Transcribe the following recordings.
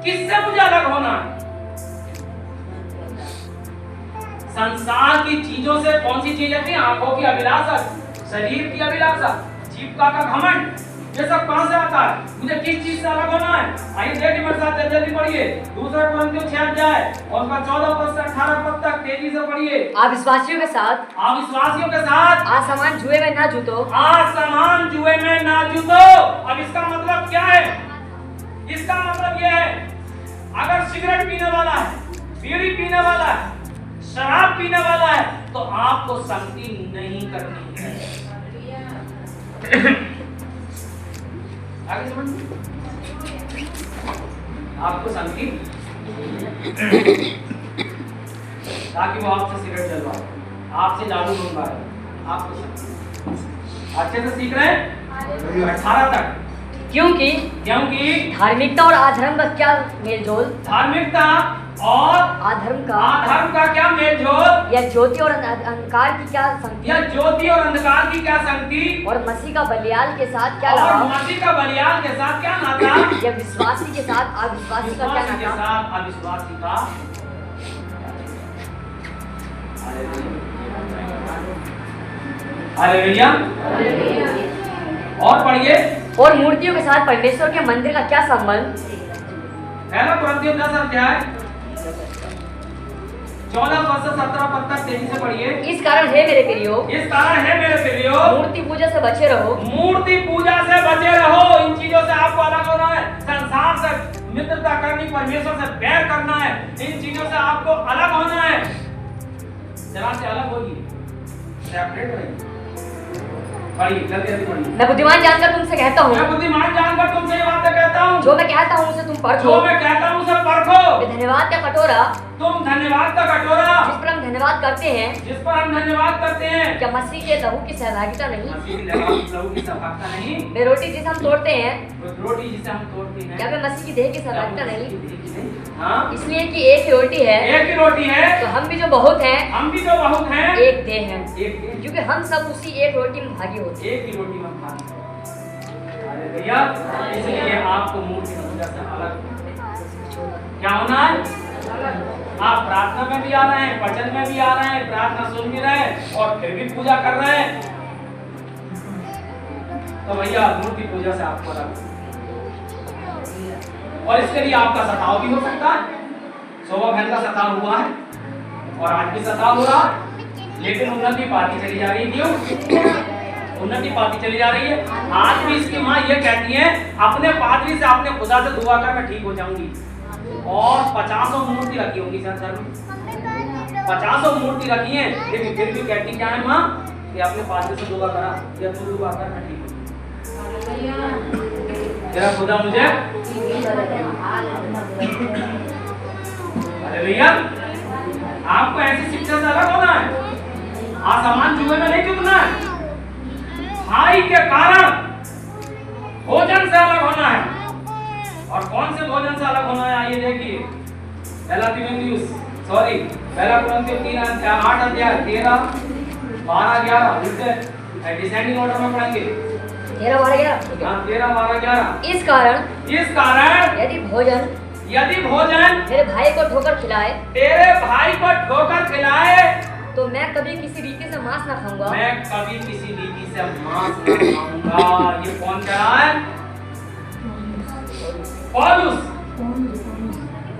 किससे मुझे अलग होना है? संसार की चीजों से कौन सी चीज है? आंखों की अभिलाषा, शरीर की अभिलाषा, जीविका का घमंड, ये सब कहां से आता है? मुझे किस चीज से अलग होना है? आइए देखिए मेरे साथ, जल्दी पढ़िए 2 कुरिन्थियों 6 अध्याय और उसका 14 पद से 18 पद तक तेजी से पढ़िए। अविश्वासियों के साथ असमान जुए में ना जुटो। असमान जुए में ना जुटो। अब इसका मतलब क्या है? इसका मतलब यह है, अगर सिगरेट पीने वाला है, बीड़ी पीने वाला है, शराब पीने वाला है, तो आपको संगति नहीं करनी है। आगे समझ, आपको संगति ताकि वो आपसे सिगरेट जलवाए, आपसे दारू मंगवाए, आपको संगति। अच्छे से सीख रहे हैं 18 तक। क्योंकि धार्मिकता और अधर्म का क्या मेलजोल? धार्मिकता और अधर्म का क्या मेलजोल? या ज्योति और अंधकार की क्या संगति? या ज्योति और अंधकार की क्या संगति? और मसीह का बलियाल के साथ क्या नाता? और मसीह का बलियाल के साथ क्या नाता? या विश्वासी के साथ अविश्वासी का क्या नाता? अविश्वासी का। हालेलुया। और पढ़िए। और मूर्तियों के साथ परमेश्वर के मंदिर का क्या संबंध? पहला कुरिन्थियों 10 अध्याय 14 पद से 17 पद तक तेजी से पढ़िए। इस कारण है मेरे प्रियो, मूर्ति पूजा से बचे रहो। मूर्ति पूजा से बचे रहो। इन चीजों से आपको अलग होना है। संसार से मित्रता करनी, परमेश्वर से बैर करना है। इन चीजों से आपको अलग होना है। जरा से अलग होगी, सेपरेट रहिए। पढ़िए, जल्दी जल्दी पढ़िए। मैं बुद्धिमान जानकर तुमसे कहता हूँ, ये बातें कहता हूँ। जो मैं कहता हूँ उसे तुम परखो। धन्यवाद का कटोरा, तुम धन्यवाद का कटोरा, जिस पर हम धन्यवाद करते हैं, क्या मसीह के लहू की सहभागिता नहीं? वे रोटी जिसे हम तोड़ते हैं, क्या वे मसीह की देह की सहभागिता नहीं? इसलिए कि एक ही रोटी है, तो हम भी जो बहुत हैं, एक देह हैं, क्योंकि हम सब उसी एक रोटी में भागी होते हैं। एक ही रोटी में भागी। हालेलुया। इसलिए आपको मूर्ति पूजा से अलग क्या होना है? आप प्रार्थना में भी आ रहे हैं, वचन में भी आ रहे हैं, प्रार्थना सुन भी रहे हैं और फिर भी पूजा कर रहे हैं, तो भैया मूर्ति पूजा से आपको अलग। और इसके लिए आपका सताव भी हो सकता है। शोभा बहन का सताव हुआ है और आज भी सताव हो रहा है, लेकिन उन्नति पाती चली जा रही है। क्यों उन्नति पाती चली जा रही है? आज भी इसकी माँ ये कहती है, अपने पादरी से, अपने खुदा से दुआ कर मैं ठीक हो जाऊंगी। और 50 मूर्ति रखी होगी सर में, 50 मूर्ति रखी है, लेकिन फिर भी कहती क्या है माँ कि अपने पादरी से दुआ करा, या तू दुआ कर मैं ठीक हूँ, तेरा खुदा मुझे। अरे भैया, आपको ऐसी शिक्षा से अलग होना है। आसमान जुए में नहीं जुटना है। भाई के कारण भोजन से अलग होना है। और कौन से भोजन से अलग होना है? आइए देखिए, पहला कुरिन्थियों 3 8 अध्याय 13 12 11 डिसेंडिंग ऑर्डर में पढ़ेंगे। 13 12 11। इस कारण यदि भोजन तेरे भाई को ठोकर खिलाए, तो मैं कभी किसी रीति से मांस न खाऊंगा। ये कौन कह रहा है? पौलुस।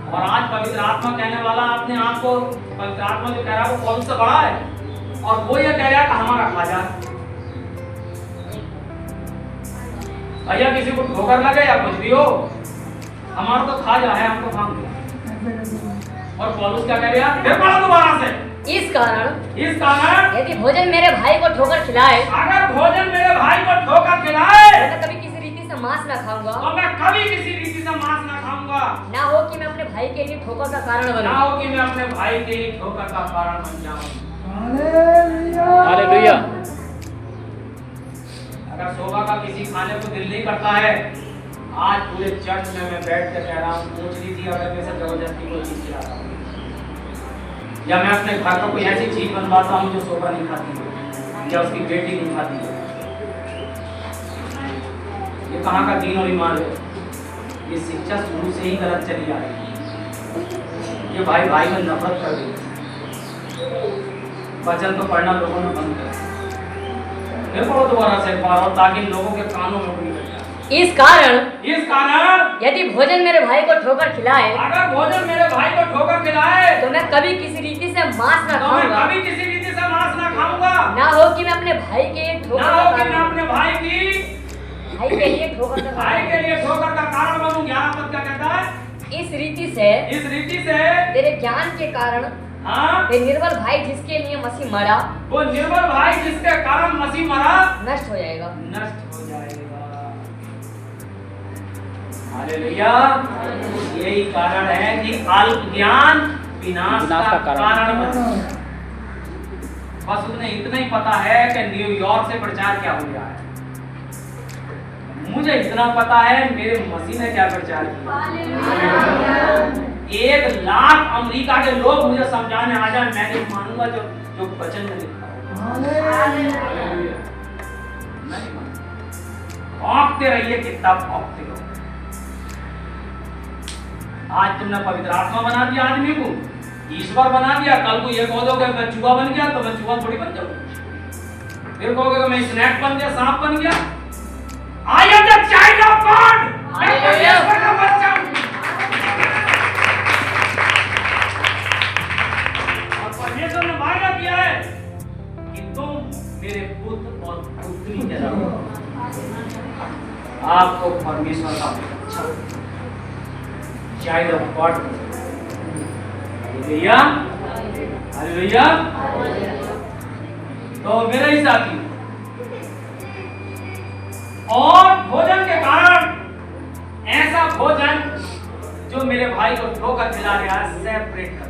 और आज पवित्र आत्मा कहने वाला अपने आप को, पवित्र आत्मा जो कह रहा है वो पौलुस से बड़ा है, और वो ये कह रहा है कि हमारा खाजा भैया किसी को ठोकर लगे या कुछ भी हो, हमारा तो खाजा है, हमको खाएंगे। और पौलुस क्या कह रहा है? फिर पढ़ो दोबारा से। इस कारण यदि भोजन मेरे भाई को ठोकर खिलाए, अगर भोजन मेरे भाई को ठोकर खिलाए, तो मैं कभी किसी रीति से मांस न खाऊंगा। तो मैं कभी किसी रीति से मांस न खाऊंगा। ना हो कि मैं अपने भाई के लिए ठोकर का कारण बनूं। ना हो कि मैं अपने भाई के लिए ठोकर का कारण बन जाऊं। हालेलुया। अगर शोभा का किसी खाने को दिल नहीं करता है, आज पूरे चर्च में मैं बैठ कर कह रहा हूँ, पूछ लीजिए अगर मैं से जबरदस्ती कोई चीज खिलाता हूँ, या मैं अपने घर पर कोई ऐसी चीज बनवाता हूँ जो शोभा नहीं खाती है या उसकी बेटी नहीं खाती है, ये कहाँ का दीन और ईमान है? ये शिक्षा शुरू से ही गलत चली आ रही है। ये भाई भाई में नफरत कर रही है। वचन तो पढ़ना लोगों ने बंद कर दिया। फिर पढ़ो दोबारा से एक बार और, ताकि लोगों के कानों में उंगली लग जाए। इस कारण यदि भोजन मेरे भाई को ठोकर खिलाए, अगर भोजन मेरे भाई को ठोकर खिलाए, तो मैं कभी किसी रीति से मांस ना खाऊंगा। कभी किसी रीति से मांस ना खाऊंगा। ना हो कि मैं अपने भाई के ठोकर ना हो कि मैं अपने भाई के लिए ठोकर का कारण बनूं। 11 पद क्या कहता है? इस रीति से तेरे ज्ञान के कारण हाँ, निर्बल भाई जिसके लिए मसीह मरा, वो निर्बल भाई जिसके कारण मसीह मरा नष्ट हो जाएगा। हालेलुया। यही कारण है कि अल्प ज्ञान विनाश का कारण बनता है। बस उन्हें इतना ही पता है कि न्यूयॉर्क से प्रचार क्या हो रहा है। मुझे इतना पता है मेरे मसीह ने क्या प्रचार किया। 1 लाख अमेरिका के लोग मुझे समझाने आ जाए, मैं नहीं मानूंगा जो वचन में लिखा है। भौंकते रहिए, किताब भौंकते रहो। आज तुमने पवित्र आत्मा बना दिया आदमी को, ईश्वर बना दिया। कल को ये कह दोगे मैं चूहा बन गया, तो मैं चूहा थोड़ी बन जाऊंगा। फिर कहोगे मैं स्नैक बन गया, सांप बन गया। I am the child of God, मैं परमेश्वर का बच्चा हूं। और परमेश्वर ने वायदा किया है कि तुम मेरे पुत्र और पुत्री कहलाओगे। आपको परमेश्वर का बच्चा, child of God. Hallelujah, hallelujah. तो मेरे ही साथी, और भोजन के कारण, ऐसा भोजन जो मेरे भाई को ठोकर खिला रहा है, सेपरेट कर।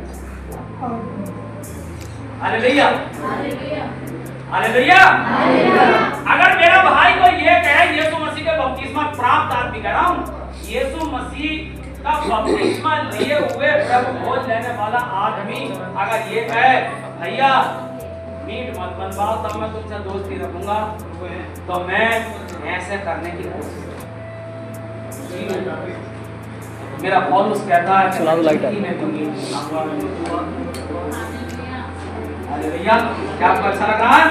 Hallelujah, hallelujah. अगर मेरा भाई को ये कहे, यीशु मसीह के बपतिस्मा प्राप्त आदमी कह रहा हूं, यीशु मसीह का बपतिस्मा लिए हुए प्रभु भोज लेने वाला आदमी अगर ये कहे भैया मीट मत बनवाओ तब मैं तुमसे दोस्ती रखूंगा, तो मैं ऐसे करने की कोशिश करूंगा। मेरा पौलुस कहता है कि मैं तो मीट खाऊंगा। अरे भैया, क्या आपको अच्छा लग रहा है?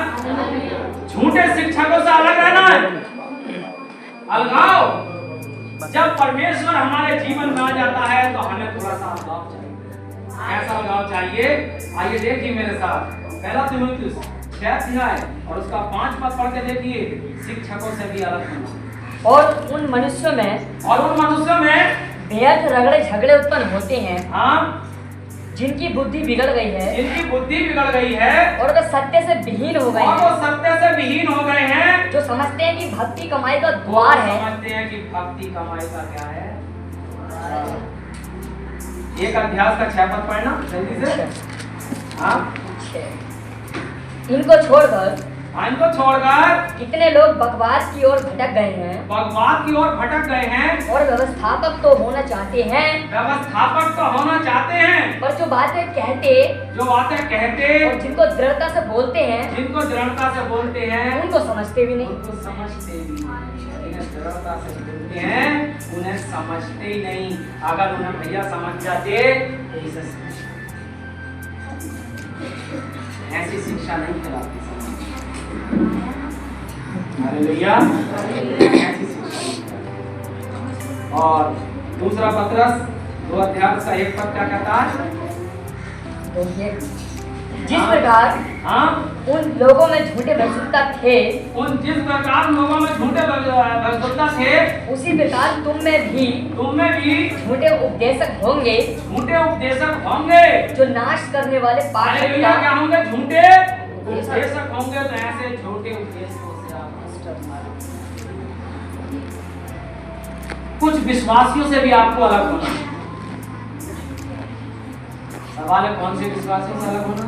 झूठे शिक्षकों से अलग रहना है, अलगाव। जब परमेश्वर हमारे जीवन में आ जाता है तो हमें थोड़ा सा अलगाव चाहिए। ऐसा अलगाव चाहिए। आइए देखिए मेरे साथ, पहला तीमुथियुस 6 अध्याय और उसका 5 पद पढ़ के देखिए। शिक्षकों से भी अलग होना। और उन मनुष्यों में बेहद रगड़े झगड़े उत्पन्न होते हैं, हाँ, जिनकी बुद्धि बिगड़ गई है, और वे सत्य से विहीन हो गए हैं, जो समझते हैं कि भक्ति कमाई का द्वार है। समझते हैं कि भक्ति कमाई का क्या है। एक अध्याय का 6 पद पढ़ना जल्दी से। हाँ, इनको छोड़कर कितने लोग बकवास की ओर भटक गए हैं, और व्यवस्थापक तो होना चाहते हैं, पर जो बातें कहते और जिनको दृढ़ता से बोलते हैं, उनको समझते भी नहीं। दृढ़ता से बोलते हैं, उन्हें समझते ही नहीं। अगर उन्हें भैया समझ जाते तो इसे ऐसी शिक्षा नहीं खिलाती। हालेलुया, ऐसी शिक्षा। और दूसरा पत्रस 2 अध्याय का 1 पद क्या कहता है? जिस प्रकार उन लोगों में झूठे भविष्यवक्ता थे, उसी प्रकार तुम में भी झूठे उपदेशक होंगे, जो नाश करने वाले हालेलुया, क्या होंगे? झूठे उपदेशक होंगे। तो ऐसे झूठे उपदेशकों से आप कुछ विश्वासियों से भी आपको अलग होना। सवाल है कौन से विश्वासियों से अलग होना?